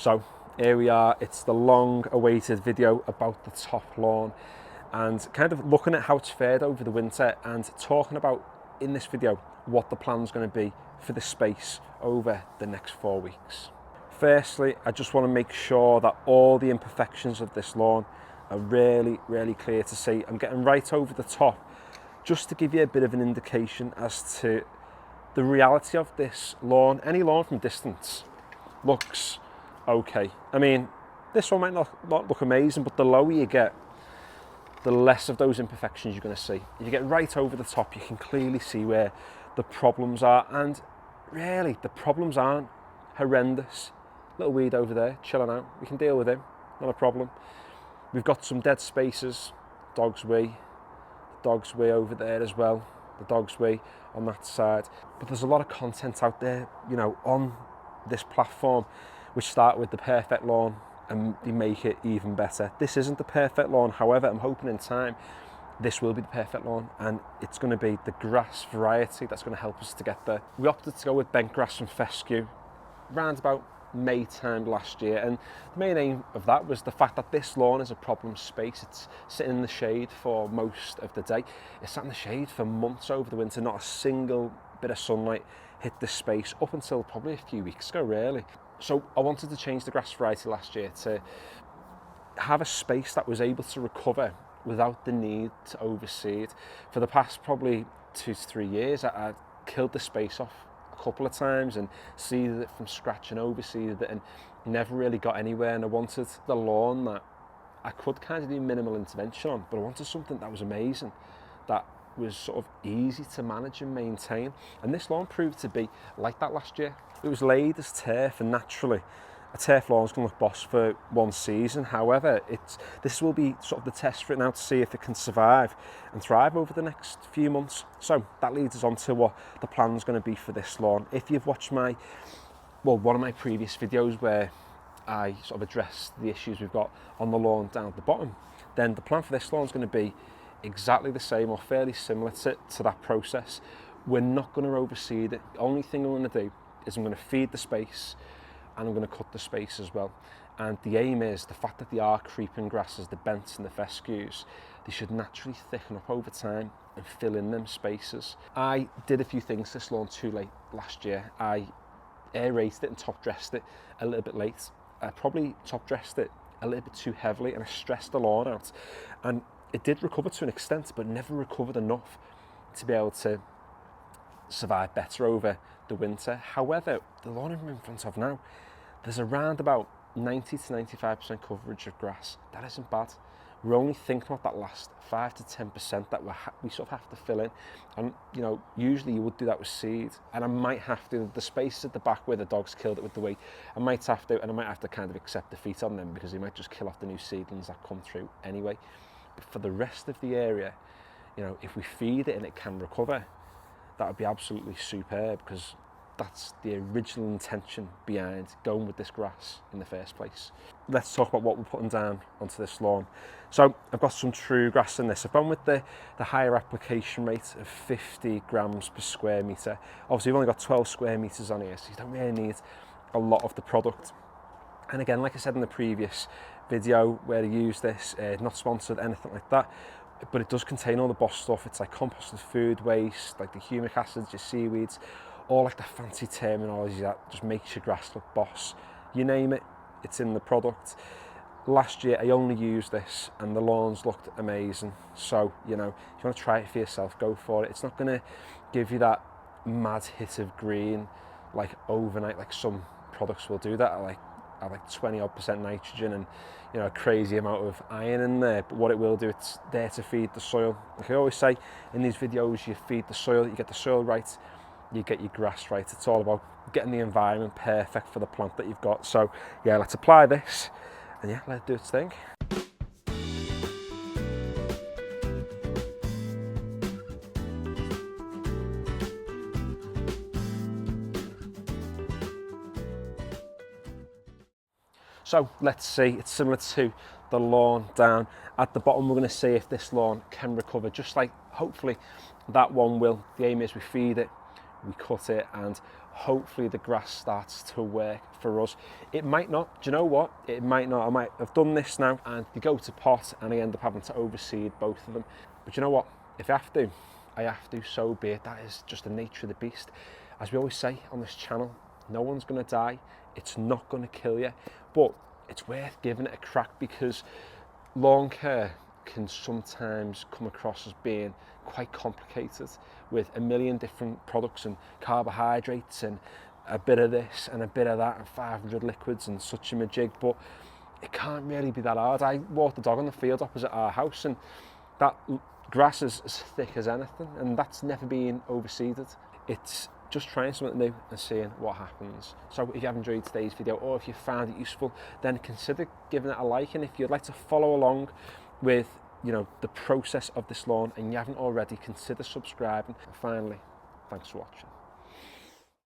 So here we are, it's the long awaited video about the top lawn and kind of looking at how it's fared over the winter and talking about in this video what the plan's going to be for the space over the next 4 weeks. Firstly, I just want to make sure that all the imperfections of this lawn are really clear to see. I'm getting right over the top just to give you a bit of an indication as to the reality of this lawn. Any lawn from distance looks okay. I mean, this one might not look amazing, but the lower you get, the less of those imperfections you're going to see. If you get right over the top, you can clearly see where the problems are, and really the problems aren't horrendous. Little weed over there chilling out, we can deal with him, not a problem. We've got some dead spaces, dog's wee over there as well, the dog's wee on that side. But there's a lot of content out there, you know, on this platform which start with the perfect lawn and they make it even better. This isn't the perfect lawn, however, I'm hoping in time this will be the perfect lawn, and it's going to be the grass variety that's going to help us to get there. We opted to go with bent grass and fescue round about May time last year, and the main aim of that was the fact that this lawn is a problem space. It's sitting in the shade for most of the day. It's sat in the shade for months over the winter. Not a single bit of sunlight hit this space up until probably a few weeks ago, really. So I wanted to change the grass variety last year to have a space that was able to recover without the need to overseed it. For the past probably 2 to 3 years, I killed the space off a couple of times and seeded it from scratch and overseeded it and never really got anywhere. And I wanted the lawn that I could kind of do minimal intervention on, but I wanted something that was amazing, that was sort of easy to manage and maintain. And this lawn proved to be like that last year. It was laid as turf, and naturally a turf lawn is going to look boss for one season. However, this will be sort of the test for it now to see if it can survive and thrive over the next few months. So that leads us on to what the plan's going to be for this lawn. If you've watched one of my previous videos where I sort of addressed the issues we've got on the lawn down at the bottom, then the plan for this lawn is going to be exactly the same or fairly similar to that process. We're not going to overseed it. The only thing I'm going to do is I'm going to feed the space and I'm going to cut the space as well. And the aim is the fact that they are creeping grasses, the bents and the fescues, they should naturally thicken up over time and fill in them spaces. I did a few things to this lawn too late last year. I aerated it and top dressed it a little bit late. I probably top dressed it a little bit too heavily, and I stressed the lawn out. And it did recover to an extent, but never recovered enough to be able to survive better over the winter. However, the lawn I'm in front of now, there's around about 90 to 95% coverage of grass. That isn't bad. We're only thinking about that last 5 to 10% that we sort of have to fill in. And you know, usually you would do that with seed, and I might have to, the spaces at the back where the dogs killed it with the weight, I might have to kind of accept defeat on them, because they might just kill off the new seedlings that come through anyway. But for the rest of the area, you know, if we feed it and it can recover, that would be absolutely superb, because that's the original intention behind going with this grass in the first place. Let's talk about what we're putting down onto this lawn. So I've got some true grass in this. I've gone with the higher application rate of 50 grams per square metre. Obviously we've only got 12 square metres on here, so you don't really need a lot of the product. And again, like I said in the previous video where I used this, not sponsored, anything like that, but it does contain all the boss stuff. It's like composted food waste, like the humic acids, your seaweeds, all like the fancy terminology that just makes your grass look boss. You name it, it's in the product. Last year I only used this and the lawns looked amazing. So, you know, if you want to try it for yourself, go for it. It's not going to give you that mad hit of green like overnight, like some products will do that at like 20% nitrogen and, you know, a crazy amount of iron in there. But what it will do, it's there to feed the soil. Like I always say in these videos, you feed the soil, you get the soil right, you get your grass right. It's all about getting the environment perfect for the plant that you've got. So yeah, let's apply this and yeah, let it do its thing. So let's see, it's similar to the lawn down at the bottom. We're going to see if this lawn can recover, just like hopefully that one will. The aim is we feed it, we cut it, and hopefully the grass starts to work for us. It might not. Do you know what? It might not. I might have done this now and they go to pot and I end up having to overseed both of them. But you know what? If I have to, I have to, so be it. That is just the nature of the beast. As we always say on this channel, no one's going to die. It's not going to kill you, but it's worth giving it a crack, because lawn care can sometimes come across as being quite complicated, with a million different products and carbohydrates and a bit of this and a bit of that and 500 liquids and such a majig. But it can't really be that hard. I walked the dog on the field opposite our house and that grass is as thick as anything, and that's never been overseeded. It's just trying something new and seeing what happens. So if you have enjoyed today's video, or if you found it useful, then consider giving it a like. And if you'd like to follow along with, you know, the process of this lawn and you haven't already, consider subscribing. And finally, thanks for watching.